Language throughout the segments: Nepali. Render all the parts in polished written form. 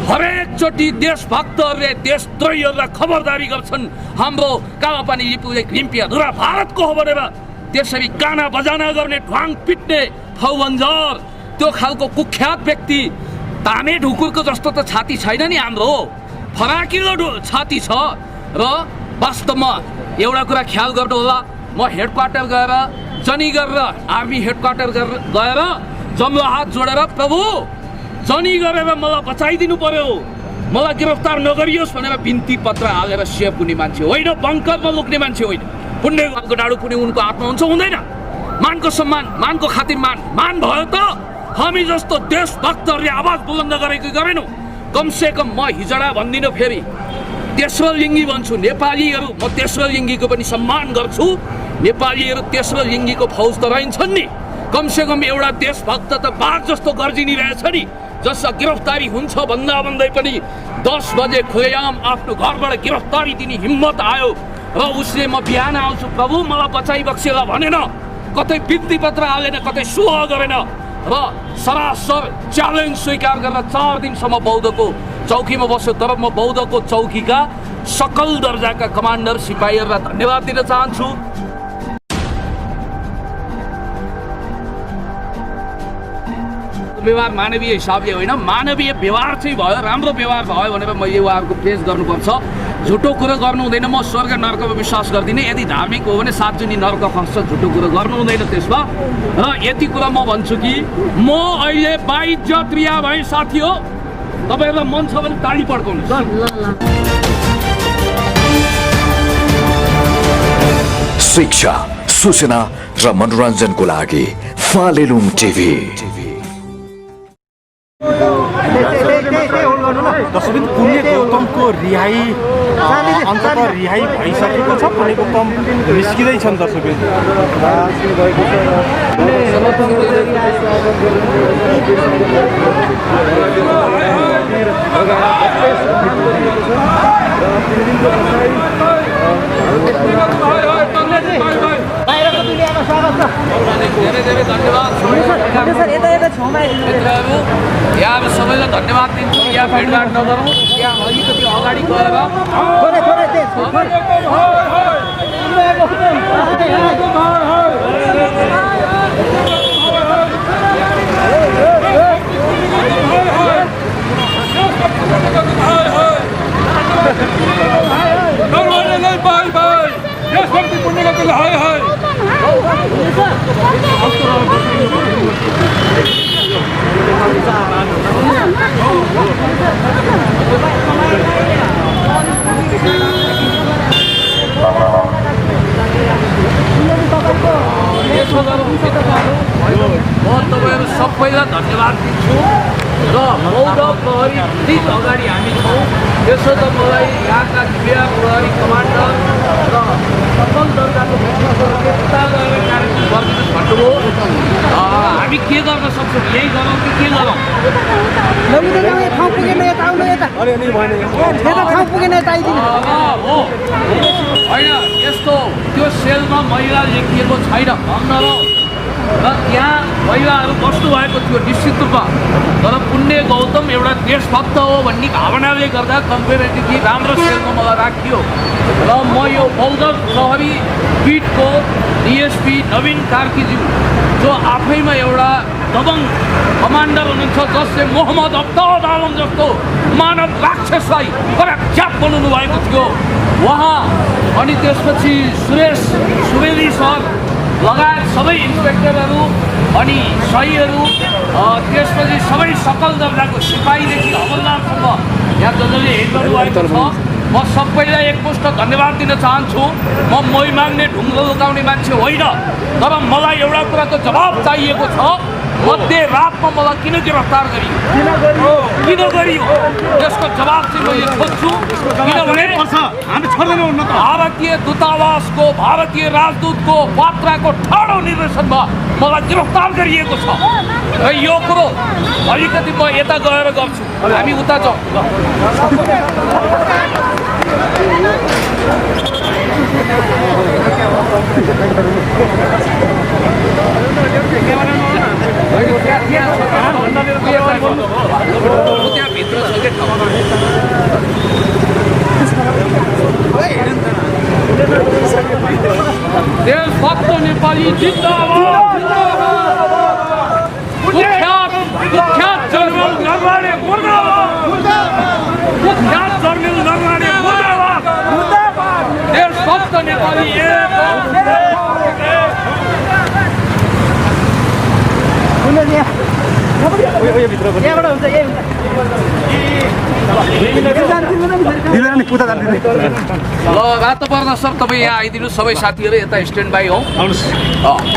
हरेकचोटि देशभक्तहरूले देशद्रोहीहरूलाई खबरदारी गर्छन् हाम्रो कालापानी लिम्पियाधुरा भारतको हो भनेर त्यसरी गाना बजाना गर्ने ढ्वाङ पिट्ने फौबन्जर त्यो खालको कुख्यात व्यक्ति तामे ढुकुरको जस्तो त छाती छैन नि हाम्रो फराकिलो छाती छ र वास्तवमा एउटा कुरा ख्याल गर्नु होला म हेडक्वार्टर गएर जनी गरेर आर्मी हेडक्वार्टर गएर जम्लो हात जोडेर प्रभु जनी गरेर मलाई बचाइदिनु पर्यो मलाई गिरफ्तार नगरियोस् भनेर बिन्ती पत्र हालेर सेव हुने मान्छे होइन बङ्करमा लुक्ने मान्छे होइन पुण्यको डाडु कुनै उनको आत्मा हुन्छ हुँदैन मानको सम्मान मानको खातिर मान भयो त हामी जस्तो देशभक्तहरूले आवाज बुलन्द गरेको गरेनौँ कमसे कम म हिजडा भन्दिनँ फेरि तेस्रो लिङ्गी भन्छु नेपालीहरू म तेस्रो लिङ्गीको पनि सम्मान गर्छु नेपालीहरू तेस्रो लिङ्गीको फौज त रहन्छन् नि कमसे कम एउटा देशभक्त त बाघ जस्तो गर्जिनी रहेछ नि जसमा गिरफ्तारी हुन्छ भन्दै पनि 10 बजे खुलेआम आफ्नो घरबाट गिरफ्तारी दिने हिम्मत आयो र उसले म बिहान आउँछु प्रभु मलाई बचाइ बक्सेला भनेन कतै बिन्ती पत्र हालेन कतै सुह गरेन र सरासर च्यालेन्ज स्वीकार गरेर 4 दिनसम्म बौद्धको चौकीमा बस्यो तर म बौद्धको चौकीका सकल दर्जाका कमान्डर सिपाहीहरूलाई धन्यवाद दिन चाहन्छु व्यवहार मानवीय हिसाबले होइन मानवीय व्यवहार चाहिँ भयो राम्रो व्यवहार भयो भनेर मैले उहाँहरूको प्रेज गर्नुपर्छ झुटो कुरो गर्नु हुँदैन म स्वर्ग नर्कमा विश्वास गर्दिनँ यदि धार्मिक हो भने 7 जुनी नर्क खस्छ झुटो कुरो गर्नु हुँदैन त्यसमा र यति कुरा म भन्छु कि म अहिले बाइज्जत रिया भाइ साथी हो तपाईहरुलाई मन छ भने ताली पड्काउनुस् शिक्षा सूचना र मनोरञ्जनको लागि फालेलुङ टिभी दशरथ पुण्य गौतमको रिहाई अन्तत रिहाई भइसकेको छ पुण्य गौतम निस्किँदैछ नि दशरथ धेरै धन्यवाद यहाँ हामी सबैलाई धन्यवाद दिन्छु यहाँ भेटघाट नगरौँ यहाँ अलिकति अगाडि गएर म तपाईँहरू सबैलाई धन्यवाद दिन्छु र बौद्ध प्रहरी ठीक अगाडि हामी छौँ त्यसो त मलाई यहाँका क्रिया प्रहरी कमान्डर र सकल दर्जाको कार्यक्रम गरिदिनुहोस् भन्नुभयो हामी के गर्न सक्छौँ यही गरौँ कि के गरौँ होइन यस्तो त्यो सेलमा महिला लेखिएको छैन भन्न र त्यहाँ महिलाहरू बस्नुभएको थियो निश्चित रूपमा तर पुण्य गौतम एउटा देशभक्त हो भन्ने भावनाले गर्दा कम्पेरेटिभली राम्रो सेलमा मलाई राखियो र म यो बौद्ध प्रहरी पिटको डिएसपी नवीन कार्कीज्यू जो आफैमा एउटा दबङ कमान्डर हुनुहुन्छ जसले मोहम्मद अब्दुल आलम जस्तो मानव राक्षसलाई पराख्यात बनाउनु भएको थियो उहाँ अनि त्यसपछि सुरेश सुवेदी सर लगायत सबै इन्सपेक्टरहरू अनि सहीहरू त्यसपछि सबै सकल दर्जाको सिपाहीदेखि हवलदारसम्म यहाँ जसले हेर्नु भएको छ म सबैलाई एकमुष्ट धन्यवाद दिन चाहन्छु म मै माग्ने ढुङ्गो लुकाउने मान्छे होइन तर मलाई एउटा कुराको जवाब चाहिएको छ मध्यरातमा मलाई किन गिरफ्तार गरियो किन गरियो त्यसको जवाब चाहिँ मैले खोज्छु किनभने भारतीय दूतावासको भारतीय राजदूतको पात्राको ठाडो निर्देशनमा मलाई गिरफ्तार गरिएको छ र यो कुरो अलिकति म यता गएर गर्छु हामी उता जाउँ त्यहाँभित्र छ के ठाउँ देशभक्त नेपाली जिन्दाबाद कुख्यात जनरल नरवाणे मुर्दाबाद कुख्यात जनरल नरवाणे मुर्दाबाद देशभक्त नेपाली ल रातो पर्दा सर तपाईँ यहाँ आइदिनु सबै साथीहरू यता स्ट्यान्ड बाई हो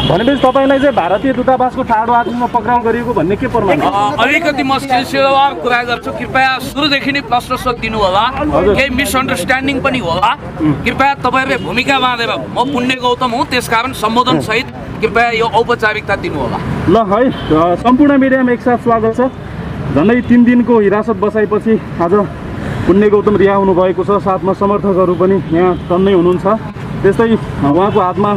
भनेपछि तपाईँलाई चाहिँ भारतीय दूतावासको ठाडो आदिमा पक्राउ गरिएको भन्ने के प्रमाण अलिकति म सिलसिलावार कुरा गर्छु कृपया सुरुदेखि नै प्रश्न सोधिदिनु होला केही मिसअन्डरस्ट्यान्डिङ पनि होला कृपया तपाईँहरूले भूमिका बाँधेर म पुण्य गौतम हुँ त्यसकारण सम्बोधन सहित कृपया यो औपचारिकता दिनु होला ल है सम्पूर्ण मिडियामा एकसाथ स्वागत छ झन्डै 3 दिनको हिरासत बसाएपछि आज पुण्य गौतम रिहा हुनुभएको छ साथमा समर्थकहरू पनि यहाँ टन्नै हुनुहुन्छ त्यस्तै उहाँको हातमा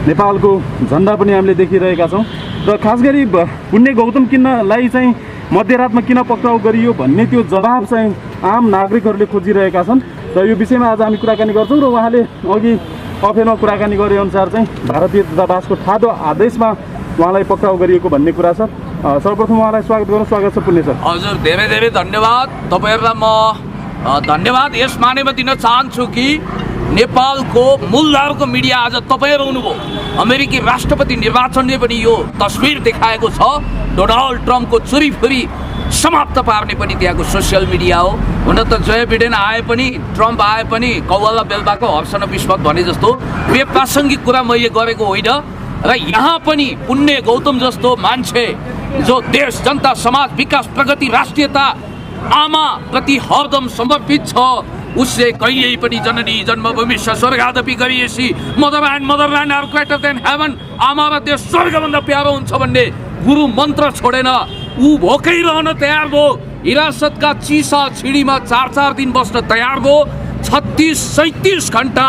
नेपालको झन्डा पनि हामीले देखिरहेका छौँ र खास गरी पुण्य गौतम किन्नलाई चाहिँ मध्यरातमा किन पक्राउ गरियो भन्ने त्यो जवाब चाहिँ आम नागरिकहरूले खोजिरहेका छन् र यो विषयमा आज हामी कुराकानी गर्छौँ र उहाँले अघि अफेरमा कुराकानी गरे अनुसार चाहिँ भारतीय दूतावासको ठाडो आदेशमा उहाँलाई पक्राउ गरिएको भन्ने कुरा छ सर्वप्रथम उहाँलाई स्वागत छ पुण्य सर हजुर धेरै धेरै धन्यवाद तपाईँहरूलाई म धन्यवाद यस मानेमा दिन चाहन्छु कि नेपालको मूलधारको मिडिया आज तपाईँहरू हुनुभयो अमेरिकी राष्ट्रपति निर्वाचनले पनि यो तस्बिर देखाएको छ डोनाल्ड ट्रम्पको चोरीफुरी समाप्त पार्ने पनि त्यहाँको सोसियल मिडिया हो हुन त जय बिडेन आए पनि ट्रम्प आए पनि कौवाला बेलबाको हर्षण विस्पत भने जस्तो बेप्रासङ्गिक कुरा मैले गरेको होइन र यहाँ पनि पुण्य गौतम जस्तो मान्छे जो देश जनता समाज विकास प्रगति राष्ट्रियता आमा प्रति हरदम समर्पित छ उसले कहिल्यै पनि जननी जन्मभूमि स्वर्गादपि गरिएसी motherland are greater than heaven आमा र देश स्वर्गभन्दा प्यारो हुन्छ भन्ने गुरु मन्त्र छोडेन ऊ भोकै रहन तयार भयो हिरासतका चिसा छिडीमा 4-4 दिन बस्न तयार भयो 36-37 घण्टा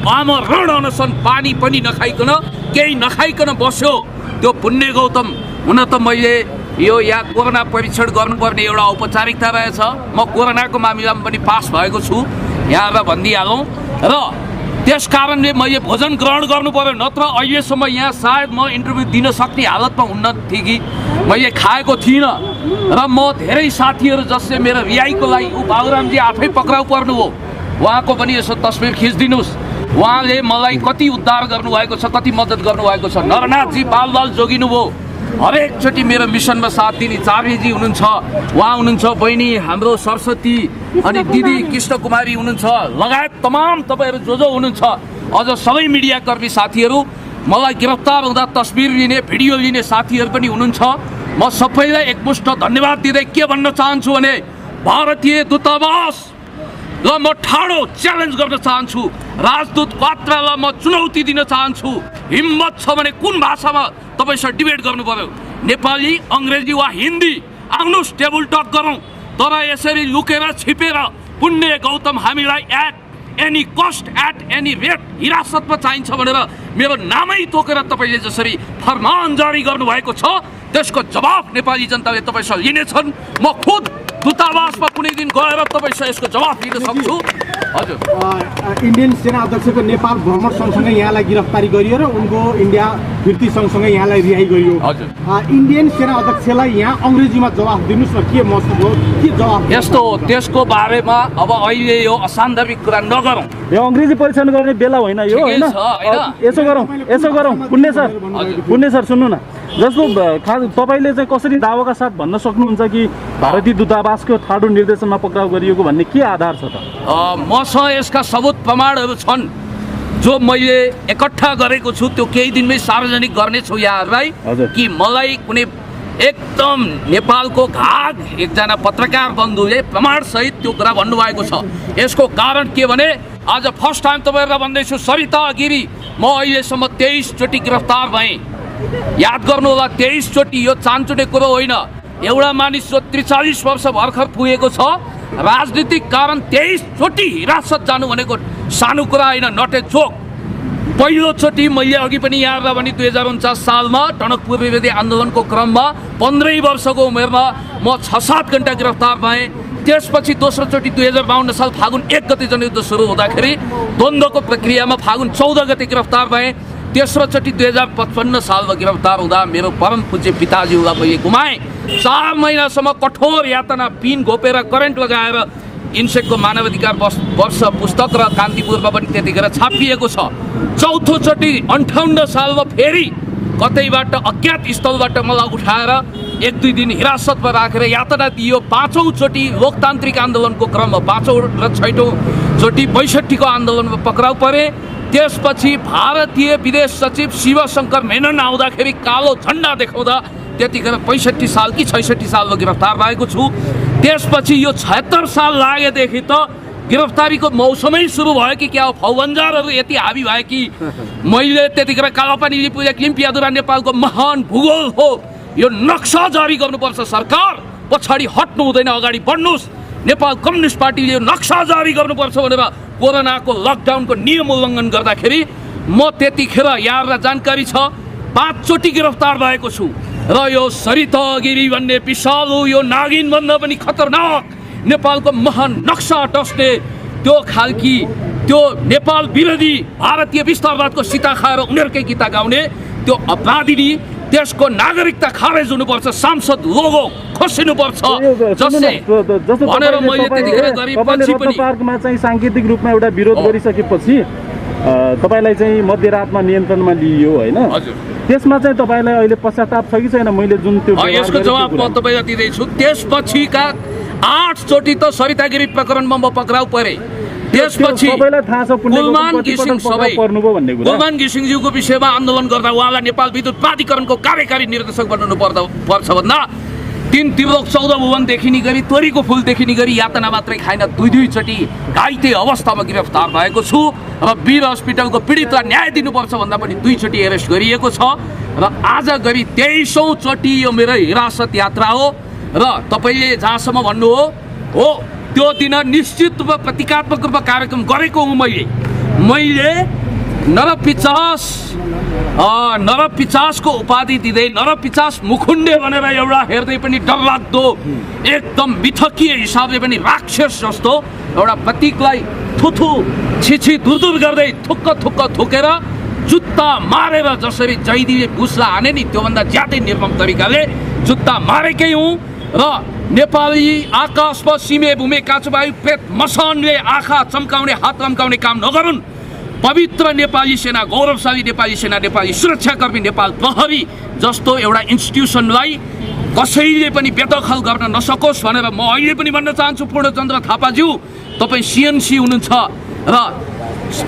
आमरण अनसन पानी पनि नखाइकन केही नखाइकन बस्यो त्यो पुण्य गौतम हुन त मैले यो यहाँ कोरोना परीक्षण गर्नुपर्ने एउटा औपचारिकता रहेछ म कोरोनाको मामिलामा पनि पास भएको छु यहाँलाई भनिदिइहालौँ र त्यस कारणले मैले भोजन ग्रहण गर्नु पर्यो नत्र अहिलेसम्म यहाँ सायद म इन्टरभ्यू दिन सक्ने हालतमा हुन्न थिएँ कि मैले खाएको थिइनँ र म धेरै साथीहरू जसले मेरो रिहाईको लागि बाबुरामजी आफै पक्राउ पर्नु हो उहाँको पनि यसो तस्बिर खिचिदिनुहोस् उहाँले मलाई कति उद्धार गर्नुभएको छ कति मद्दत गर्नुभएको छ नरनाथजी बाल जोगिनु भयो हरेकचोटि मेरो मिसनमा साथ दिने चार्यजी हुनुहुन्छ उहाँ हुनुहुन्छ बहिनी हाम्रो सरस्वती अनि दिदी कृष्ण कुमारी हुनुहुन्छ लगायत तमाम तपाईँहरू जो हुनुहुन्छ अझ सबै मिडियाकर्मी साथीहरू मलाई गिरफ्तार हुँदा तस्बिर लिने भिडियो लिने साथीहरू पनि हुनुहुन्छ म सबैलाई एकमुष्ट धन्यवाद दिँदै के भन्न चाहन्छु भने भारतीय दूतावास ल म ठाडो च्यालेन्ज गर्न चाहन्छु राजदूत पात्रलाई म चुनौती दिन चाहन्छु हिम्मत छ भने कुन भाषामा तपाईँसँग डिबेट गर्नु पर्यो नेपाली अङ्ग्रेजी वा हिन्दी आउनुहोस् टेबल टक गरौँ तर यसरी लुकेर छिपेर पुण्य गौतम हामीलाई at any cost at any rate हिरासतमा चाहिन्छ भनेर मेरो नामै तोकेर तपाईँले जसरी फरमान जारी गर्नुभएको छ त्यसको जवाफ नेपाली जनताले तपाईँसँग लिनेछन् म खुद दूतावासमा कुनै दिन गएर तपाईँसँग यसको जवाफ दिन सक्छु हजुर इन्डियन सेना अध्यक्षको नेपाल भ्रमण सँगसँगै यहाँलाई गिरफ्तारी गरियो र उनको इन्डिया फिर्ती सँगसँगै यहाँलाई रिहाई गरियो हजुर इन्डियन सेना अध्यक्षलाई यहाँ अङ्ग्रेजीमा जवाफ दिनुहोस् न के मतलब हो के जवाफ यस्तो हो त्यसको बारेमा अब अहिले यो असान्दर्भिक कुरा नगरौँ यो अङ्ग्रेजी परीक्षण गर्ने बेला होइन यो होइन यसो गरौँ पुण्य सर सुन्नु न जस्तो खास तपाईँले चाहिँ कसरी दावाका साथ भन्न सक्नुहुन्छ कि भारतीय दूतावासको ठाडो निर्देशनमा पक्राउ गरिएको भन्ने के आधार छ त मसँग यसका सबुत प्रमाणहरू छन् जो मैले एकट्ठा गरेको छु त्यो केही दिनमै सार्वजनिक गर्नेछु यहाँहरूलाई कि मलाई कुनै एकदम नेपालको घाग एकजना पत्रकार बन्धुले प्रमाणसहित त्यो कुरा भन्नुभएको छ यसको कारण के भने आज फर्स्ट टाइम तपाईँहरूलाई भन्दैछु सरिता गिरी म अहिलेसम्म 23 चोटि गिरफ्तार भएँ याद गर्नु होला 23 चोटि यो चान्चुने कुरो होइन एउटा मानिस जो 43 वर्ष भर्खर पुगेको छ राजनीतिक कारण 23 चोटि हिरासत जानु भनेको सानो कुरा होइन नट ए जोक पहिलोचोटि मैले अघि पनि यहाँ भने 2049 सालमा टनकपुर विरोधी आन्दोलनको क्रममा 15 वर्षको उमेरमा म 6-7 घण्टा गिरफ्तार भएँ। त्यसपछि दोस्रोचोटि 2052 साल फागुन 1 गते जनयुद्ध सुरु हुँदाखेरि द्वन्द्वको प्रक्रियामा फागुन 14 गते गिरफ्तार भएँ। तेस्रोचोटि 2055 सालमा गिरफ्तार हुँदा मेरो परम पूज्य पिताजीलाई मैले गुमाएँ। 4 महिनासम्म कठोर यातना, पिन घोपेर करेन्ट लगाएर इन्सेकको मानवाधिकार वर्ष पुस्तक र कान्तिपुरमा पनि त्यतिखेर छापिएको छ। चौथोचोटि 58 सालमा फेरि कतैबाट अज्ञात स्थलबाट मलाई उठाएर 1-2 दिन हिरासतमा राखेर यातना दियो। 5औं चोटि लोकतान्त्रिक आन्दोलनको क्रममा 5औं र 6औं चोटि 62 को आन्दोलनमा पक्राउ परे। त्यसपछि भारतीय विदेश सचिव शिवशङ्कर मेनन आउँदाखेरि कालो झन्डा देखाउँदा त्यतिखेर 65 साल कि 66 सालमा गिरफ्तार भएको छु। त्यसपछि यो 76 साल लागेदेखि त गिरफ्तारीको मौसमै सुरु भयो कि क्या हो, फौबन्जारहरू यति हाबी भए कि मैले त्यतिखेर कालापानी लिम्पियाधुरा नेपालको महान भूगोल हो, यो नक्सा जारी गर्नुपर्छ, सरकार पछाडि हट्नु हुँदैन, अगाडि बढ्नुहोस्, नेपाल कम्युनिस्ट पार्टीले यो नक्सा जारी गर्नुपर्छ भनेर कोरोनाको लकडाउनको नियम उल्लङ्घन गर्दाखेरि म त्यतिखेर यहाँहरूलाई जानकारी छ 5 चोटि गिरफ्तार भएको छु। र यो सरिता गिरी भन्ने विषालु, यो नागिनभन्दा पनि खतरनाक नेपालको महान नक्सा टस्ने त्यो खालकी, त्यो नेपाल विरोधी भारतीय विस्तारवादको सीता खाएर उनीहरूकै गीता गाउने त्यो अपराधिनी, त्यसको नागरिकता खारेज हुनुपर्छ, सांसद लोगो खोसिनुपर्छ जसले भनेर मैले त्यतिखेर गरेपछि पनि पार्कमा चाहिँ सांकेतिक रूपमा एउटा विरोध गरिसकेपछि तपाईलाई चाहिँ मध्यरातमा नियन्त्रणमा लिइयो हैन? हजुर। त्यसमा चाहिँ तपाईलाई अहिले पश्चाताप छ कि छैन? मैले जुन त्यो यसको जवाब म तपाईलाई दिँदैछु। त्यसपछिका 8 चोटि त सरितागिरी प्रकरणमा म पक्राउ परे। त्यसपछि सबैलाई थाहा छ गुलमान घिसिङज्यूको विषयमा आन्दोलन गर्दा उहाँलाई नेपाल विद्युत प्राधिकरणको कार्यकारी निर्देशक बनाउनु पर्छ भन्दा 3 त्रिलोक 14 भुवन देखिने गरी तोरीको फुल देखिने गरी यातना मात्रै खाइन 2 चोटि घाइते अवस्थामा गिरफ्तार भएको छु। र वीर हस्पिटलको पीडितलाई न्याय दिनुपर्छ भन्दा पनि 2 चोटि एरेस्ट गरिएको छ। र आज गरी 23औं चोटि यो मेरो हिरासत यात्रा हो। र तपाईँले जहाँसम्म भन्नु हो त्यो दिन निश्चित रूपमा प्रतीकात्मक रूपमा कार्यक्रम गरेको हुँ। मैले नरपिचासको उपाधि दिँदै नरपिचास मुखुन्डे भनेर एउटा हेर्दै पनि डरलाग्दो एकदम मिथकीय हिसाबले पनि राक्षस जस्तो एउटा प्रतीकलाई थुथु छिछि दुरदुर गर्दै थुक्क थुकेर जुत्ता मारेर जसरी जैदीले भुसलाई हाने नि त्योभन्दा ज्यादै निर्मम तरिकाले जुत्ता मारेकै हुँ। र नेपाली आकाशमा सिमे भूमे काँचोवायु प्रेत मसानले आँखा चम्काउने हात रम्काउने काम नगरून्। पवित्र नेपाली सेना, गौरवशाली नेपाली सेना, नेपाली सुरक्षाकर्मी, नेपाल प्रहरी जस्तो एउटा इन्स्टिट्युसनलाई कसैले पनि बेदखल गर्न नसकोस् भनेर म अहिले पनि भन्न चाहन्छु। पूर्णचन्द्र थापाज्यू, तपाईँ सिएनसी हुनुहुन्छ र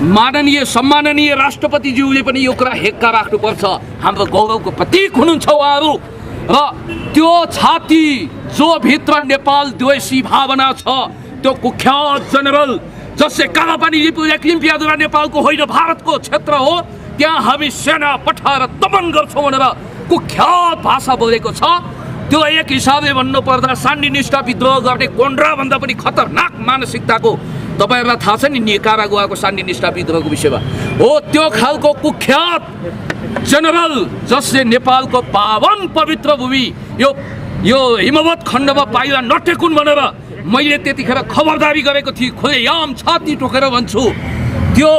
माननीय सम्माननीय राष्ट्रपतिज्यूले पनि यो कुरा हेक्का राख्नुपर्छ। हाम्रो गौरवको प्रतीक हुनुहुन्छ उहाँहरू। र त्यो छाती जो भित्र नेपाल द्वेषी भावना छ, त्यो कुख्यात जनरल जसले कालापानी लिम्पियाधुरा नेपालको होइन भारतको क्षेत्र हो, त्यहाँ हामी सेना पठाएर दमन गर्छौँ भनेर कुख्यात भाषा बोलेको छ। त्यो एक हिसाबले भन्नुपर्दा सान्डिनिस्टा विद्रोह गर्ने कोन्ड्राभन्दा पनि खतरनाक मानसिकताको तपाईँहरूलाई थाहा छ नि निकारागुआको सान्डिनिस्टा विद्रोहको विषयमा हो। त्यो खालको कुख्यात जनरल जसले नेपालको पावन पवित्र भूमि यो हिमवत खण्डमा पाइला नटेकुन् भनेर मैले त्यतिखेर खबरदारी गरेको थिएँ। खुलेआम छाती टोकेर भन्छु, त्यो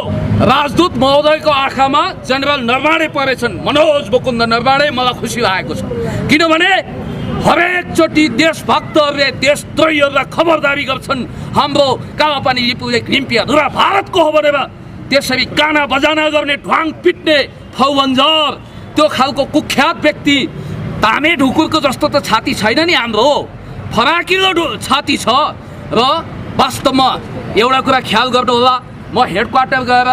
राजदूत महोदयको आँखामा जनरल नरवाणे परेछन्, मनोज मुकुन्द नरवाणे। मलाई खुसी लागेको छ किनभने हरेक चोटि देशभक्तहरूले देशद्रोहीहरूलाई खबरदारी गर्छन् हाम्रो कालापानी लिम्पियाधुरा भारतको हो भनेर। त्यसरी गाना बजाना गर्ने, ढ्वाङ पिट्ने फौबन्जर, त्यो खालको कुख्यात व्यक्ति तामे ढुकुरको जस्तो त छाती छैन नि हाम्रो, फराकिलो छाती छ। र वास्तवमा एउटा कुरा ख्याल गर्नु होला, म हेडक्वार्टर गएर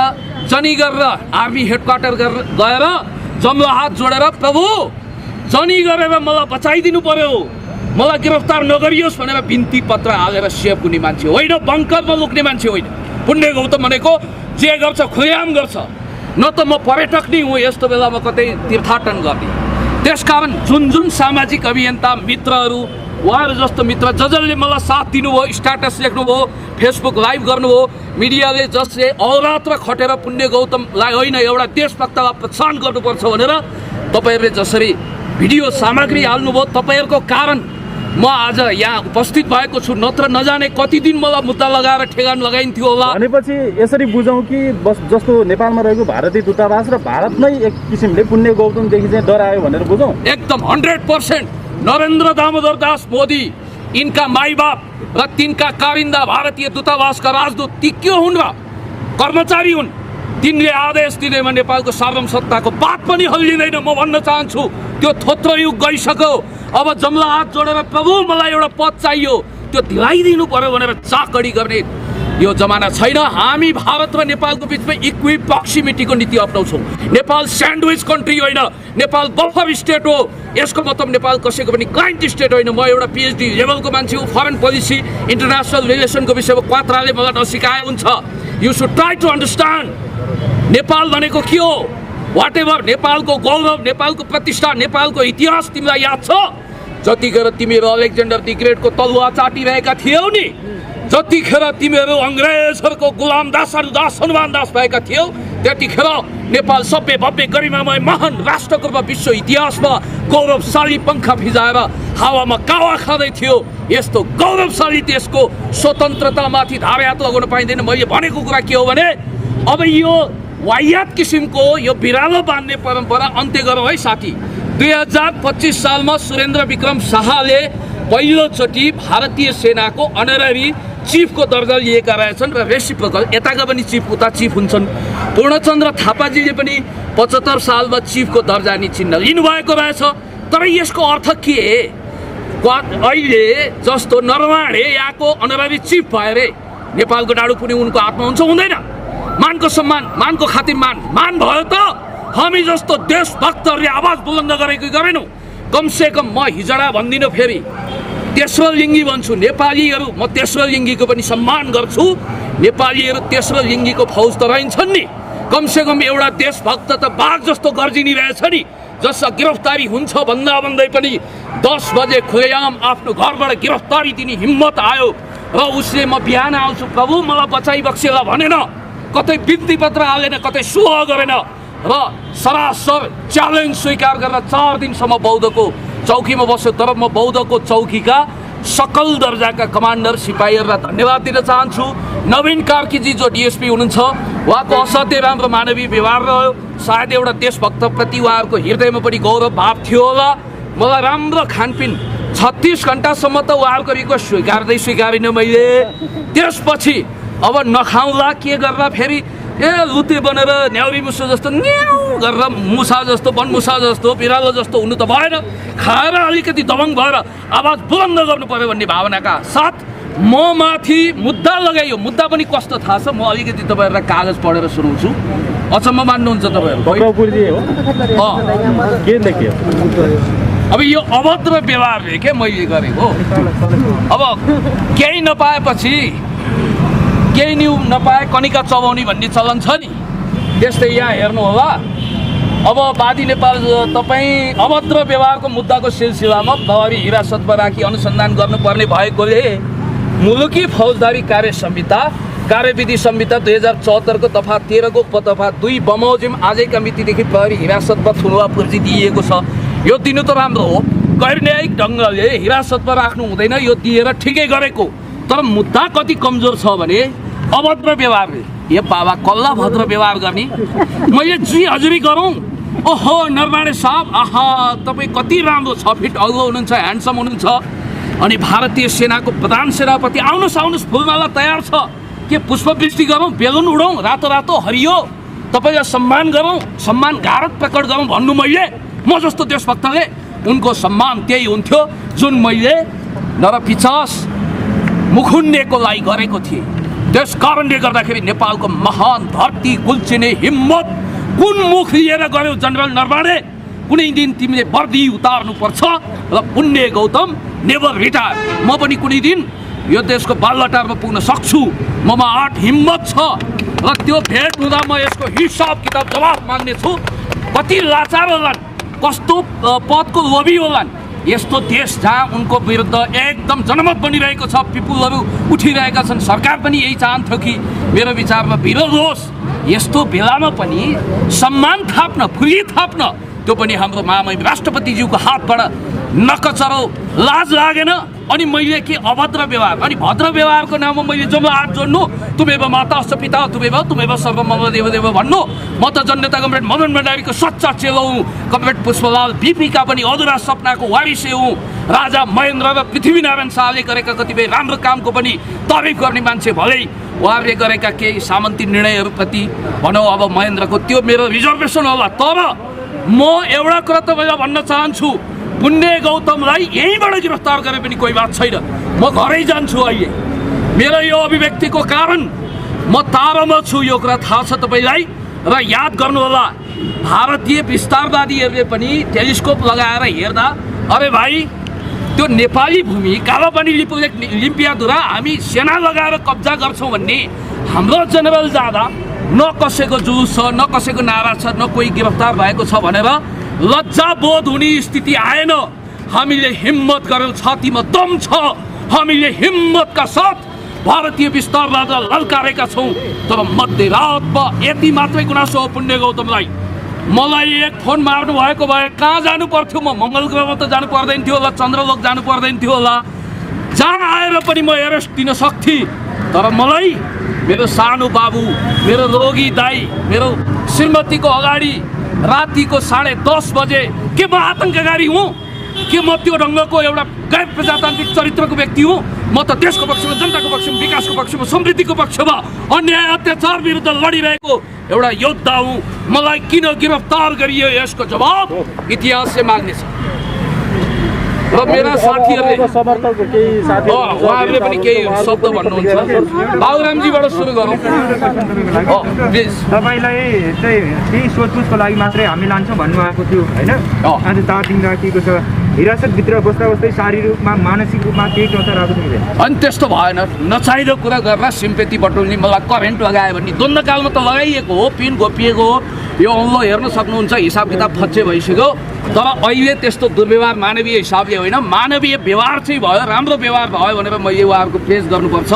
जनी गरेर आर्मी हेडक्वार्टर गएर जम्लो हात जोडेर प्रभु जनी गरेर मलाई बचाइदिनु पर्यो, मलाई गिरफ्तार नगरियोस् भनेर बिन्ती पत्र हालेर सेभ हुने मान्छे होइन, बङ्करमा लुक्ने मान्छे होइन। पुण्य गौतम भनेको जे गर्छ खुलेआम गर्छ, न त म पर्यटक नै हुँ यस्तो बेलामा कतै तीर्थाटन गर्ने। त्यसकारण जुन सामाजिक अभियन्ता मित्रहरू उहाँहरू जस्तो मित्र जसले मलाई साथ दिनुभयो, स्ट्याटस लेख्नुभयो, फेसबुक लाइभ गर्नुभयो, मिडियाले जसले अहोरात्र खटेर पुण्य गौतमलाई होइन एउटा देशभक्तलाई प्रोत्साहन गर्नुपर्छ भनेर तपाईँहरूले जसरी भिडियो सामग्री हाल्नुभयो, तपाईँहरूको कारण म आज यहाँ उपस्थित भएको छु। नत्र नजाने कति दिन मलाई मुद्दा लगाएर ठेगान लगाइन्थ्यो होला। भनेपछि यसरी बुझौँ कि बस जस्तो नेपालमा रहेको भारतीय दूतावास र भारत नै एक किसिमले पुण्य गौतमदेखि चाहिँ डरायो भनेर बुझौँ? एकदम 100%। नरेन्द्र दामोदर दास मोदी, इनका माई बाप र तिनका कारिन्दा भारतीय दूतावासका राजदूत ती के हुन् र कर्मचारी हुन्। तिनले आदेश दिनेमा नेपालको सार्वभौमसत्ताको बात पनि हल्लिँदैन। म भन्न चाहन्छु त्यो थोत्रो युग गइसक्यो। अब जम्ला हात जोडेर प्रभु मलाई एउटा पद चाहियो, त्यो दिलाइदिनु पर्यो भनेर चाकडी गर्ने यो जमाना छैन। हामी भारत र नेपालको बिचमा इक्वी प्रक्सिमिटीको नीति अप्नाउँछौँ। नेपाल स्यान्डविच कन्ट्री होइन, नेपाल बफर स्टेट हो। यसको मतलब नेपाल कसैको पनि क्लाइन्ट स्टेट होइन। म एउटा पिएचडी लेभलको मान्छे हो। फरेन पोलिसी इन्टरनेसनल रिलेसनको विषयमा क्वात्राले मलाई नसिकाए हुन्छ। You should try to understand Nepal भनेको के हो, वाट एभर। नेपालको गौरव, नेपालको प्रतिष्ठा, नेपालको इतिहास तिमीलाई याद छ? जतिखेर तिमीहरू अलेक्जेन्डर दि ग्रेटको तलवार चाटिरहेका थियौ नि, जतिखेर तिमीहरू अङ्ग्रेजहरूको गुलाम दास हनुमान दास भएका थियौ, त्यतिखेर नेपाल सभ्य भव्य गरिमामय महान राष्ट्रको रूपमा विश्व इतिहासमा गौरवशाली पङ्खा फिजाएर हावामा कावा खाँदै थियो। यस्तो गौरवशाली देशको स्वतन्त्रतामाथि धारहात लगाउन पाइँदैन। मैले भनेको कुरा के हो भने अब यो वाहियात किसिमको यो बिरालो बाँध्ने परम्परा अन्त्य गरौँ है साथी। 2025 सालमा सुरेन्द्र विक्रम शाहले पहिलोचोटि भारतीय सेनाको अनररी चिफको दर्जा लिएका रहेछन् र रेसिप्रोकल यताका पनि चिफ उता चिफ हुन्छन्। पूर्णचन्द्र थापाजीले पनि 75 सालमा चिफको दर्जा नि चिन्ह लिनुभएको रहेछ। तर यसको अर्थ के? अहिले जस्तो नरवाणे यहाँको अनररी चिफ भए रे नेपालको डाडु पुनि उनको हातमा हुन्छ, हुँदैन? मानको सम्मान, मानको खातिर मान भयो त हामी जस्तो देशभक्तहरूले आवाज बुलन्द गरेनौँ। कमसेकम म हिजडा भन्दिनँ, फेरि तेस्रो लिङ्गी भन्छु। नेपालीहरू, म तेस्रो लिङ्गीको पनि सम्मान गर्छु। नेपालीहरू तेस्रो लिङ्गीको फौज त रहन्छन् नि। कमसेकम एउटा देशभक्त त बाघ जस्तो गर्जिनी रहेछ नि, जसमा गिरफ्तारी हुन्छ भन्दै पनि 10 बजे खुलेआम आफ्नो घरबाट गिरफ्तारी दिने हिम्मत आयो र उसले म बिहान आउँछु प्रभु मलाई बचाइ बक्सेला भनेन, कतै बिन्ती पत्र हालेन, कतै सुह गरेन र सरासर च्यालेन्ज स्वीकार गरेर 4 दिनसम्म बौद्धको चौकीमा बस्यो। तर म बौद्धको चौकीका सकल दर्जाका कमान्डर सिपाहीहरूलाई धन्यवाद दिन चाहन्छु। नवीन कार्कीजी जो डिएसपी हुनुहुन्छ, उहाँको असाध्यै राम्रो मानवीय व्यवहार रह्यो। सायद एउटा देशभक्तप्रति उहाँहरूको हृदयमा पनि गौरव भाव थियो होला। मलाई राम्रो खानपिन 36 घन्टासम्म त उहाँहरूको रिक्वेस्ट स्वीकारिनँ मैले। त्यसपछि अब नखाउँला के गर्दा फेरि लुते बनेर न्याउरी मुसो जस्तो न्याउ गरेर मुसा जस्तो बनमुसा जस्तो बिरालो जस्तो हुनु त भएन। खाएर अलिकति दबङ भएर आवाज बुलन्द गर्नु पर्यो भन्ने भावनाका साथ म माथि मुद्दा लगाइयो। मुद्दा पनि कस्तो थाहा छ? म अलिकति तपाईँहरूलाई कागज पढेर सुनाउँछु, अचम्म मान्नुहुन्छ तपाईँहरू। अब यो अभद्र व्यवहारले के मैले गरेको, अब केही नपाएपछि केही नपाए कनिका चबाउने भन्ने चलन छ नि, त्यस्तै यहाँ हेर्नु होला। अब वादी नेपाल तपाईँ अभद्र व्यवहारको मुद्दाको सिलसिलामा प्रहरी हिरासतमा राखी अनुसन्धान गर्नुपर्ने भएकोले मुलुकी फौजदारी कार्य संहिता कार्यविधि संहिता 2074 को दफा 13 को उपदफा 2 बमोजिम आजैका मितिदेखि प्रहरी हिरासतमा थुनुवा पुर्जी दिइएको छ। यो दिनु त राम्रो हो, गैर न्यायिक ढङ्गले हिरासतमा राख्नु हुँदैन, यो दिएर ठिकै गरेको। तर मुद्दा कति कमजोर छ भने अभद्र व्यवहारले। यो बाबा कल्ला भद्र व्यवहार गर्ने मैले जी हजुरी गरौँ। ओहो नरवाणे साहब, आहा तपाईँ कति राम्रो 6 फिट अग्लो हुनुहुन्छ, ह्यान्डसम हुनुहुन्छ, अनि भारतीय सेनाको प्रधान सेनापति। आउनुहोस् फुलमाला तयार छ, के पुष्पवृष्टि गरौँ, बेलुन उडौँ, रातो रातो हरियो, तपाईँलाई सम्मान गरौँ, सम्मान गारत प्रकट गरौँ भन्नु मैले। म जस्तो देशभक्तले उनको सम्मान त्यही हुन्थ्यो जुन मैले नरपिचास मुखुन्नेको लागि गरेको थिएँ। त्यस कारणले गर्दाखेरि नेपालको महान धरती कुल्चिने हिम्मत कुन मुख लिएर गऱ्यो जनरल नरवाणे? कुनै दिन तिमीले वर्दी उतार्नुपर्छ र पुण्य गौतम नेभर रिटायर। म पनि कुनै दिन यो देशको बालटारमा पुग्न सक्छु, ममा 8 हिम्मत छ र त्यो भेट हुँदा म यसको हिसाब किताब जवाफ माग्ने छु। कति लाचार होलान्, कस्तो पदको लोभी होलान्, यस्तो देश जहाँ उनको विरुद्ध एकदम जनमत बनिरहेको छ, पिपुलहरू उठिरहेका छन्, सरकार पनि यही चाहन्थ्यो कि मेरो विचारमा विरोध होस्। यस्तो बेलामा पनि सम्मान थाप्न, फुली थाप्न, त्यो पनि हाम्रो महामहिम राष्ट्रपतिज्यूको हातबाट नकचरो लाज लागेन। अनि मैले के अभद्र व्यवहार अनि भद्र व्यवहारको नाममा मैले जब हात जोड्नु, तुमेव माता अस्य पिता तुमेव सर्वमम देवदेव भन्नु, म त जननेता कमरेड मदन भण्डारीको सच्चा चेलो हुँ, कमरेड पुष्पलाल बीपीका पनि अधुरा सपनाको वारिसे हुँ, राजा महेन्द्र र पृथ्वीनारायण शाहले गरेका कतिपय राम्रो कामको पनि तारिफ गर्ने मान्छे भलै उहाँहरूले गरेका केही सामन्ती निर्णयहरूप्रति भनौँ अब महेन्द्रको त्यो मेरो रिजर्भेसन होला। तर म एउटा कुरा तपाईँलाई भन्न चाहन्छु, पुण्य गौतमलाई यहीँबाट गिरफ्तार गरे पनि कोही बात छैन, म घरै जान्छु। अहिले मेरो यो अभिव्यक्तिको कारण म तारामा छु, यो कुरा थाहा छ तपाईँलाई। र याद गर्नुहोला, भारतीय विस्तारवादीहरूले पनि टेलिस्कोप लगाएर हेर्दा अरे भाइ त्यो नेपाली भूमि कालापानी लिम्पियाधुरा हामी सेना लगाएर कब्जा गर्छौँ भन्ने हाम्रो जनरल जाँदा न कसैको जुलुस छ, न कसैको नारा छ, न कोही गिरफ्तार भएको छ भनेर लज्जा बोध हुने स्थिति आएन। हामीले हिम्मत गरेर, छातीमा दम छ, हामीले हिम्मतका साथ भारतीय विस्तारवाद लल्कारेका छौँ। तर मध्यरातमा यति मात्रै गुनासो हो पुण्य गौतमलाई, मलाई एक फोन मार्नु भएको भए कहाँ जानु पर्थ्यो? म मङ्गल ग्रहमा त जानु पर्दैन थियो होला, चन्द्रलोक जानु पर्दैन थियो होला, जहाँ आएर पनि म एरेस्ट दिन सक्थेँ। तर मलाई मेरो सानो बाबु, मेरो रोगी दाई, मेरो श्रीमतीको अगाडि रातिको 10:30 बजे के म आतङ्ककारी हुँ? के म त्यो ढङ्गको एउटा गैर प्रजातान्त्रिक चरित्रको व्यक्ति हुँ? म त देशको पक्षमा, जनताको पक्षमा, विकासको पक्षमा, समृद्धिको पक्षमा अन्याय अत्याचार विरुद्ध लडिरहेको एउटा योद्धा हुँ। मलाई किन गिरफ्तार गरियो यसको जवाब इतिहासले माग्नेछ। र मेरा साथीहरूले उहाँहरूले पनि केही शब्द भन्नुहुन्छ। बाबुरामजीबाट सुरु गरौँ प्लिज। तपाईँलाई चाहिँ केही सोधपुछको लागि मात्रै हामी लान्छौँ भन्नुभएको थियो होइन? आज 4 दिन राखिएको छ, हिरासतभित्र बस्दा बस्दै शारीरिक रूपमा, मानसिक रूपमा केही टर्चर आएको छैन? अनि त्यस्तो भएन, नचाहिँदो कुरा गर्न सिम्पेती बटुल्ने, मलाई करेन्ट लगायो भने द्वन्द्वकालमा त लगाइएको हो, पिन घोपिएको हो, यो अल्लो हेर्न सक्नुहुन्छ, हिसाब किताब फच्चे भइसक्यो। तर अहिले त्यस्तो दुर्व्यवहार मानवीय हिसाबले होइन, मानवीय व्यवहार चाहिँ भयो, राम्रो व्यवहार भयो भनेर मैले उहाँहरूको फेस गर्नुपर्छ।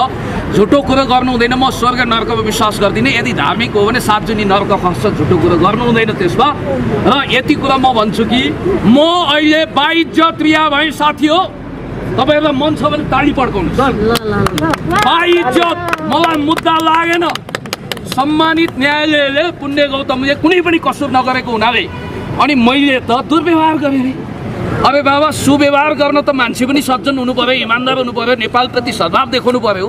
झुटो कुरो गर्नु हुँदैन। म स्वर्ग नर्कमा विश्वास गर्दिनँ, यदि धार्मिक हो भने 7 जुनी नर्क खस्छ, झुटो कुरो गर्नु हुँदैन त्यसमा। र यति कुरा म भन्छु कि म अहिले बाइज्जत रिहा भए साथी हो, तपाईँहरूलाई मन छ भने ताली पड्काउनुहोस्। बाइज्जत मलाई मुद्दा लागेन। सम्मानित न्यायालयले पुण्य गौतमले कुनै पनि कसुर नगरेको हुनाले अनि मैले त दुर्व्यवहार गरेँ। अरे बाबा, सुव्यवहार गर्न त मान्छे पनि सज्जन हुनु पर्यो, इमान्दार हुनु पर्यो, नेपालप्रति सद्भाव देखाउनु पर्यो।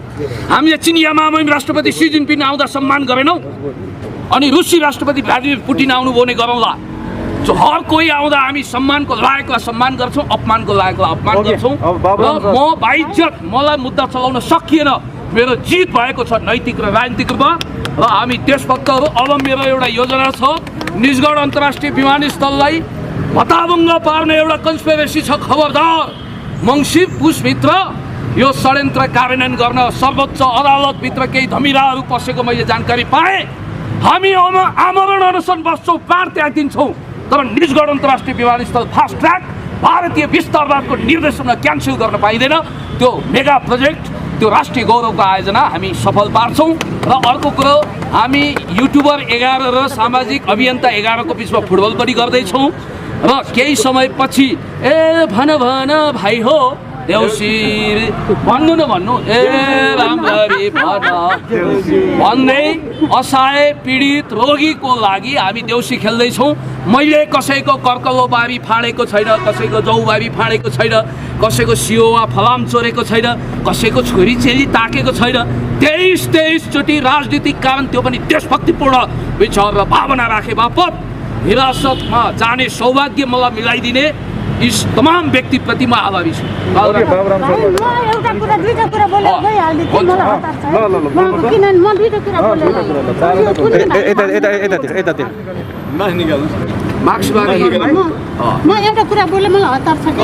हामीले चिनिया महामहिम राष्ट्रपति सी जिनपिङ आउँदा सम्मान गरेनौँ, अनि रुसी राष्ट्रपति भ्लादिमिर पुटिन आउनुभयो भने गरौँला। हर कोही आउँदा हामी सम्मानको लायकलाई सम्मान गर्छौँ, अपमानको लायकलाई अपमान गर्छौँ। र म बाइज्जत, मलाई मुद्दा चलाउन सकिएन, मेरो जित भएको छ नैतिक र राजनीतिक रूपमा। र हामी देशभक्तहरू, अब मेरो एउटा योजना छ, निजगढ अन्तर्राष्ट्रिय विमानस्थललाई भत्ताभङ्ग पार्ने एउटा कन्स्पिरेसी छ। खबरदार, मङ्सिर पुसभित्र यो षड्यन्त्र कार्यान्वयन गर्न सर्वोच्च अदालतभित्र केही धमिराहरू पसेको मैले जानकारी पाएँ। हामी आमरण अनसन बस्छौँ, प्राण त्याग दिन्छौँ। तर निजगढ अन्तर्राष्ट्रिय विमानस्थल फास्ट ट्र्याक भारतीय विस्तारवादको निर्देशनमा क्यान्सल गर्न पाइँदैन। त्यो मेगा प्रोजेक्ट, त्यो राष्ट्रिय गौरवको आयोजना हामी सफल पार्छौँ। र अर्को कुरो, हामी युट्युबर 11 र सामाजिक अभियन्ता 11 को बिचमा फुटबल पनि गर्दैछौँ। र केही समयपछि भन भाइ हो देउसी भन्नु न राम्ररी भन भन्दै असहाय पीडित रोगीको लागि हामी देउसी खेल्दैछौँ। मैले कसैको कर्कलो बारी फाँडेको छैन, कसैको जौबारी फाँडेको छैन, कसैको सियो वा फलाम चोरेको छैन, कसैको छोरी चेली ताकेको छैन। 23 चोटि राजनीतिक कारण, त्यो पनि देशभक्तिपूर्ण विचार र भावना राखे बापत हिरासतमा जाने सौभाग्य मलाई मिलाइदिने इस तमाम व्यक्तिप्रति म आभारी छु। एउटा कुरा दुईटा कुरा बोलेर गइहाल्दै थिएँ, मलाई हतार छ। किनभने म दुईटा कुरा बोलेर मार्क्सवादी म एउटा कुरा बोले मलाई हतार छ कि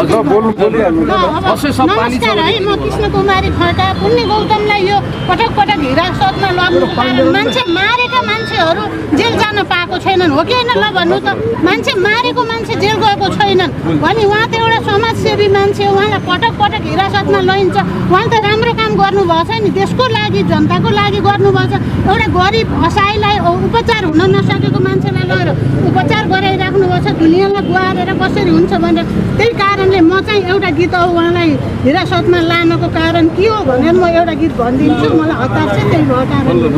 नमस्कार है, म कृष्ण कुमारी खड्का। पुण्य गौतमलाई यो पटक पटक हिरासतमा लग्नु कारण मान्छे मारेका मान्छेहरू जेल जान पाएको छैनन् हो कि होइन? ल भन्नु त, मान्छे मारेको मान्छे जेल गएको छैनन् भने उहाँ त एउटा समाजसेवी मान्छे हो, उहाँलाई पटक पटक हिरासतमा लैन्छ। उहाँ त राम्रो काम गर्नुभएको छ नि, देशको लागि जनताको लागि गर्नुभएको छ। एउटा गरिब असहायलाई उपचार हुन नसकेको मान्छेलाई लगेर उपचार गराइराख्नु भएको छ, दुनियाँलाई गुहारेर कसरी हुन्छ भनेर। त्यही कारणले म चाहिँ एउटा गीत उहाँलाई हिरासतमा लानको कारण के हो भनेर म एउटा गीत भनिदिन्छु। मलाई हतार छ त्यही भएको कारणले।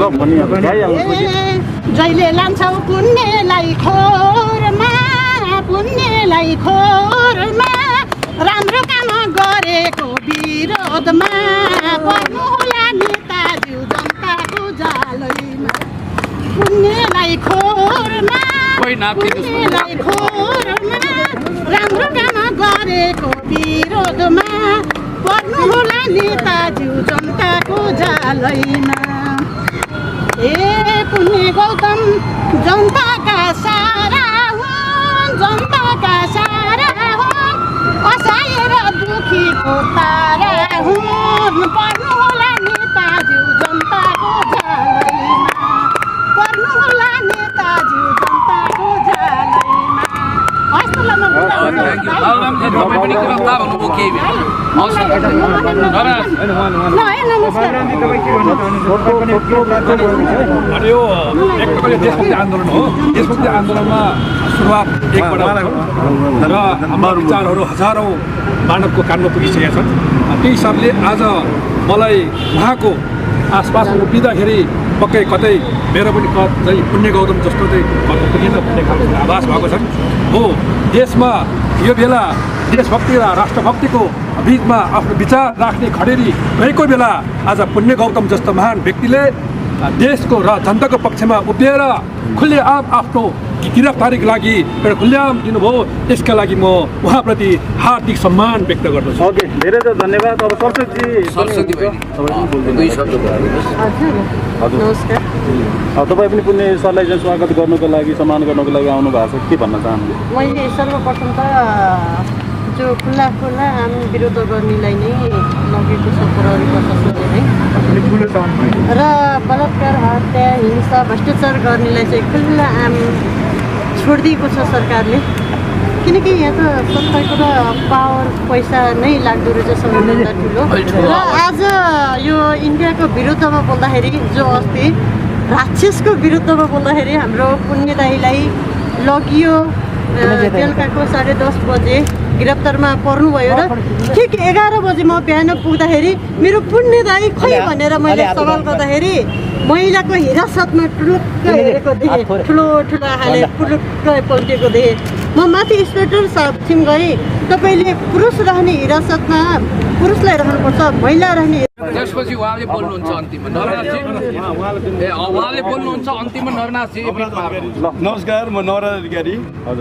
जहिले लान्छौ पुण्यलाई खोरमा, पुण्यलाई खोरमा, राम्रो काम गरेको विरोधमा पर्नु होला नेताज्यू जनताको जालैमा। पुण्यलाई खोरमा, पुण्यलाई खोरमा, राम्रो काम गरेको विरोधमा पर्नु होला नेताज्यू जनताको जालैमा। ए पुण्य गौतम जनताका सारा हुन्, जनताका सारा हुन्, असहाय र दुखीको तारा हुन्। पर्नु होला नेताज्यू जनताको जालैमा, पर्नु होला नेताज्यू जनताको जालैमा। हस् त ल म अनि यो एक प्रकारले देशभक्ति आन्दोलन हो। देशभक्ति आन्दोलनमा सुरुवात एकबाट र हाम्रा विचारहरू हजारौँ मानवको कानमा पुगिसकेका छन्। त्यही हिसाबले आज मलाई उहाँको आसपास उभिँदाखेरि पक्कै कतै मेरो पनि कत चाहिँ पुण्य गौतम जस्तो चाहिँ पुगिन भन्ने खालको आभास भएको छ। हो, देशमा यो बेला देशभक्ति र राष्ट्रभक्तिको बिचमा आफ्नो विचार राख्ने खडेरी भएको बेला आज पुण्य गौतम जस्तो महान व्यक्तिले देशको र जनताको पक्षमा उभिएर खुल्लेआम आफ्नो गिरफ्तारीको लागि एउटा खुल्लेआम दिनुभयो। त्यसका लागि म उहाँप्रति हार्दिक सम्मान व्यक्त गर्दछु। ओके, धेरै धेरै धन्यवाद। अब सरस्वती बहिनी दुई शब्द हजुर नमस्कार। तपाईँ पनि पुण्य सरलाई चाहिँ स्वागत गर्नुको लागि, सम्मान गर्नुको लागि आउनु भएको छ, के भन्न चाहनुहुन्छ? मैले सर्वप्रथम त जो खुल्ला खुल्ला आम विरोध गर्नेलाई नै लगेको छ प्रहरी प्रशासनले नै, र बलात्कार, हत्या, हिंसा, भ्रष्टाचार गर्नेलाई चाहिँ खुल्ला आम छोडिदिएको छ सरकारले। किनकि यहाँ त सत्ताको र पावर पैसा नै लाग्दो रहेछ सबैभन्दा ठुलो। र आज यो इन्डियाको विरुद्धमा बोल्दाखेरि, जो अस्ति राक्षसको विरुद्धमा बोल्दाखेरि हाम्रो पुण्यदायीलाई लगियो, बेलुकाको 10:30 बजे गिरफ्तारमा पर्नुभयो र ठिक 11 बजे म बिहान पुग्दाखेरि मेरो पुण्यदायी खै भनेर मैले सवाल गर्दाखेरि महिलाको हिरासतमा टुलुक्क हेरेको देखेँ, ठुलो ठुलो हाले पुलुक्क पल्टेको देखेँ। म माथि इन्सपेक्टर साहबसिम गएँ, तपाईँले पुरुष रहने हिरासतमा पुरुषलाई राख्नुपर्छ, महिला रहने। त्यसपछि उहाँले बोल्नुहुन्छ अन्तिममा नरनाथजी, उहाँले बोल्नुहुन्छ अन्तिममा नरनाथजी। नमस्कार, म नवराज अधिकारी।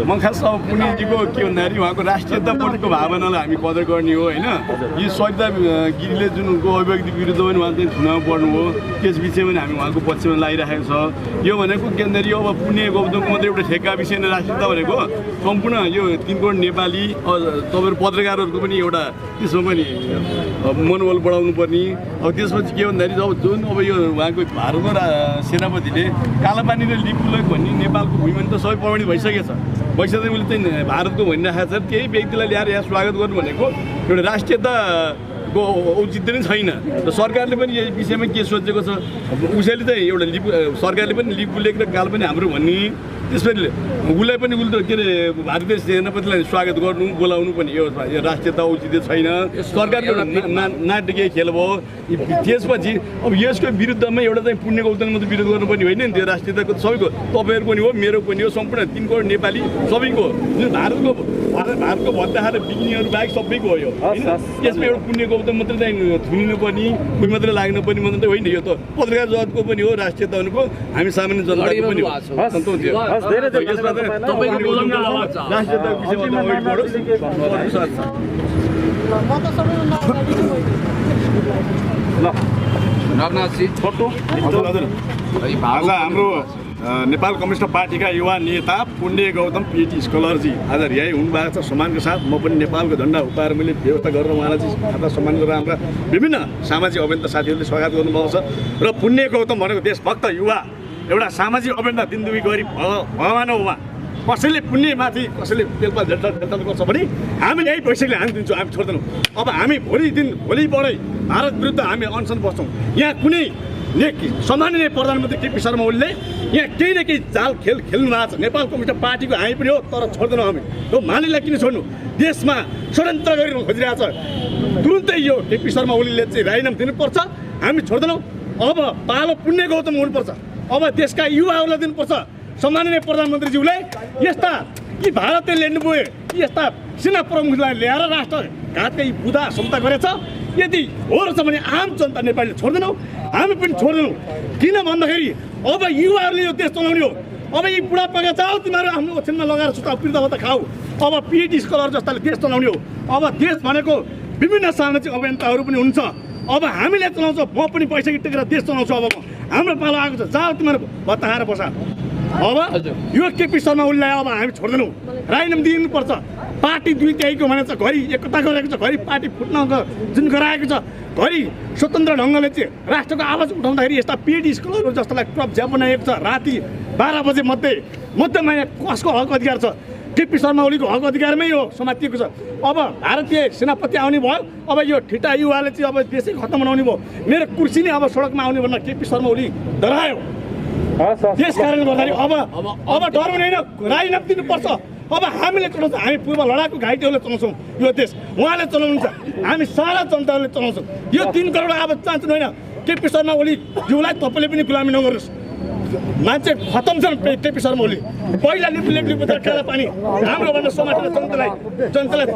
म खास अब पुण्यजीको के भन्दाखेरि उहाँको राष्ट्रियताप्रतिको भावनालाई हामी कदर गर्ने हो होइन। यो सविता गिरीले जुन उनको अभिव्यक्ति विरुद्ध पनि उहाँ चाहिँ चुनाव पर्नु हो, त्यस विषयमा पनि हामी उहाँको पक्षमा लागिरहेको छ। यो भनेको के भन्दाखेरि अब पुण्य गौतमको मात्रै एउटा ठेक्का विषय नै राष्ट्रियता भनेको सम्पूर्ण यो 3 करोड नेपाली तपाईँहरू पत्रकारहरूको पनि एउटा त्यसमा पनि मनोबल बढाउनु पर्ने। अब त्यसपछि के भन्दाखेरि अब जुन अब यो उहाँको भारतको सेनापतिले कालापानी र लिपुलेक भन्ने नेपालको भूमिमा त सबै प्रमाणित भइसकेको छ। भइसक्दा उसले चाहिँ भारतको भनिराखेको छ। त्यही व्यक्तिलाई ल्याएर यहाँ स्वागत गर्नु भनेको एउटा राष्ट्रियताको औचित्य नै छैन। र सरकारले पनि यस विषयमा के सोचेको छ, उसैले चाहिँ एउटा सरकारले पनि लिपुलेक र कालापानी हाम्रो भन्ने, त्यसपछि उसलाई पनि उसले के अरे भारतीय सेनापतिलाई स्वागत गर्नु बोलाउनु पनि यो राष्ट्रियता औचित्य छैन। सरकारको नाटकीय खेल भयो। त्यसपछि अब यसको विरुद्धमा एउटा चाहिँ पुण्य गौतमको मात्रै विरोध गर्नुपर्ने होइन नि, त्यो राष्ट्रियताको सबैको, तपाईँहरूको पनि हो, मेरो पनि हो, सम्पूर्ण 3 करोड नेपाली सबैको, जुन भारतको भत्ताखाएर बिक्नेहरू बाहेक सबैको हो यो। यसमा एउटा पुण्य गौतम मात्रै चाहिँ थुनिनु पर्ने, कोही मात्रै लाग्नुपर्ने मात्रै होइन। यो त पत्रकार जगतको पनि हो, राष्ट्रियता भनेको हामी सामान्य जनताको पनि हो। नरनाथजी आज हाम्रो नेपाल कम्युनिस्ट पार्टीका युवा नेता पुण्य गौतम पिएचडी स्कलरजी आज रिहाई हुनुभएको छ सम्मानको साथ। म पनि नेपालको झन्डा उपाएर मैले व्यवस्था गरेर उहाँलाई चाहिँ खाता सम्मान गरेर हाम्रा विभिन्न सामाजिक अभियन्ता साथीहरूले स्वागत गर्नुभएको छ। र पुण्य गौतम भनेको देशभक्त युवा एउटा सामाजिक अभियन्ता दिनदुबी गरी भगवान हो उहाँ। कसैले पुण्यमाथि कसैले तेलपाल झेल्टाल गर्छ भने हामीले यही पैसाले हामी दिन्छौँ, हामी छोड्दैनौँ। अब हामी भोलिबाटै भारत विरुद्ध हामी अनसन बस्छौँ। यहाँ कुनै सम्माननीय प्रधानमन्त्री केपी शर्मा ओलीले यहाँ केही न केही जाल खेल्नु भएको छ। नेपाल कम्युनिस्ट पार्टीको हामी पनि हो, तर छोड्दैनौँ हामी। यो मानिलाई किन छोड्नु? देशमा षड्यन्त्र गरिरहनु खोजिरहेको छ। तुरुन्तै यो केपी शर्मा ओलीले चाहिँ राजीनामा दिनुपर्छ, हामी छोड्दैनौँ। अब पालो पुण्य गौतम हुनुपर्छ। अब देशका युवाहरूलाई दिनुपर्छ। सम्माननीय प्रधानमन्त्रीज्यूले यस्ता कि भारतले ल्याउनुभयो यस्ता सेना प्रमुखलाई ल्याएर राष्ट्रघातकै बुधा क्षमता गरेछ। यदि हो रहेछ भने आम जनता नेपालीले छोड्दैनौँ, हामी पनि छोड्दैनौँ। किन भन्दाखेरि अब युवाहरूले यो देश चलाउने हो। अब यी बुढापाका जाऊ तिमीहरू आफ्नो ओछ्यानमा लगाएर सुता वृद्धभत्ता खाऊ। अब पिएचडी स्कलर जस्ताले देश चलाउने हो। अब देश भनेको विभिन्न सामाजिक अभियन्ताहरू पनि हुन्छ। अब हामीले चलाउँछौँ, म पनि पैसा टेकेर देश चलाउँछु। अब हाम्रो पालो आएको छ, जाऊ तिमीहरू भत्ता खाएर बसा। अब यो केपी शर्मा ओलीलाई अब हामी छोड्दैनौँ, राजीनामा दिनुपर्छ। पार्टी दुई त्यागीको भनेको छ, घरि एकता गरेको छ, घरि पार्टी फुट्न जुन गराएको छ, घरि स्वतन्त्र ढङ्गले चाहिँ राष्ट्रको आवाज उठाउँदाखेरि यस्ता पिएचडी स्कलरहरू जस्तालाई कब्जा बनाएको छ। राति 12 बजे मध्यमा यहाँ कसको हक अधिकार छ? केपी शर्मा ओलीको हक अधिकारमै यो समातिएको छ। अब भारतीय सेनापति आउने भयो। अब यो ठिटा युवाले चाहिँ अब देशै खत्तम बनाउने भयो। मेरो कुर्सी नै अब सडकमा आउने भनेर केपी शर्मा ओली डरायो। त्यस कारणले गर्दाखेरि अब डर हुँदैन, राजीनामा दिनुपर्छ। अब हामीले चलाउँछौँ, हामी पूर्व लडाकु घाइतेहरूले चलाउँछौँ यो देश, उहाँले चलाउनुहुन्छ, हामी सारा जनताहरूले चलाउँछौँ। यो 3 करोड अब चाहन्छु होइन केपी शर्मा ओली ज्यूलाई तपाईँले पनि गुलामी नगर्नुहोस्। मान्छे खत्तम छन् केपी शर्मा ओली। पहिला लिपु काला पानी राम्रो भनेर समातेर जनतालाई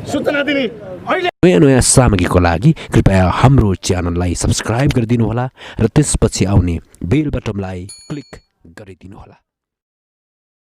सूचना दिने। अहिले नयाँ सामग्रीको लागि कृपया हाम्रो च्यानललाई सब्स्क्राइब गरिदिनुहोला र त्यसपछि आउने बेल बटनलाई क्लिक गरिदिनुहोला।